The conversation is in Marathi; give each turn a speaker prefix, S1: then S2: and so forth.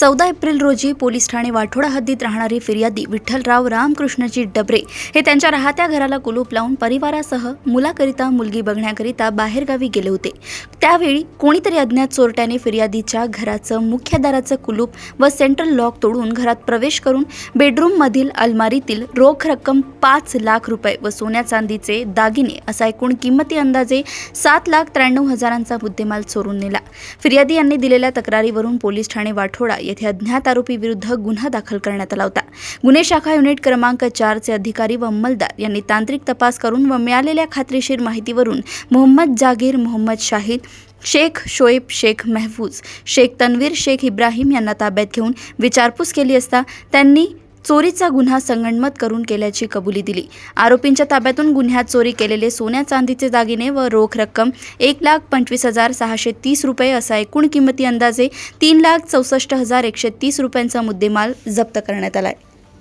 S1: 14 एप्रिल रोजी पोलीस ठाणे वाठोडा हद्दीत राहणारे फिर्यादी विठ्ठलराव रामकृष्णजी डबरे हे त्यांच्या राहत्या घराला कुलूप लावून परिवारासह मुलाकरिता मुलगी बघण्याकरिता बाहेरगावी गेले होते। त्यावेळी कोणीतरी अज्ञात चोरट्याने फिर्यादीच्या घराचं मुख्य दाराचं कुलूप व सेंट्रल लॉक तोडून घरात प्रवेश करून बेडरूममधील अलमारीतील रोख रक्कम 5 लाख रुपये व सोन्या चांदीचे दागिने असा एकूण किंमती अंदाजे 7,93,000चा मुद्देमाल चोरून नेला। फिर्यादी यांनी दिलेल्या तक्रारीवरून पोलीस ठाणे वाठोडा येथे अज्ञात आरोपी विरुद्ध गुन्हा दाखल करण्यात आला होता। गुन्हे शाखा युनिट क्रमांक 4 चे अधिकारी व अंमलदार यांनी तांत्रिक तपास करून व मिळालेल्या खात्रीशीर माहितीवरून मोहम्मद जागीर, मोहम्मद शाहिद, शेख शोएब, शेख महफूज, शेख तन्वीर, शेख इब्राहिम यांना ताब्यात घेऊन विचारपूस केली असता त्यांनी चोरीचा गुन्हा संगनमत करून केल्याची कबुली दिली। आरोपींच्या ताब्यातून गुन्ह्यात चोरी केलेले सोन्या चांदीचे दागिने व रोख रक्कम 1,25,630 रुपये असा एकूण किंमती अंदाजे 3,64,130 रुपयांचा मुद्देमाल जप्त करण्यात आला आहे।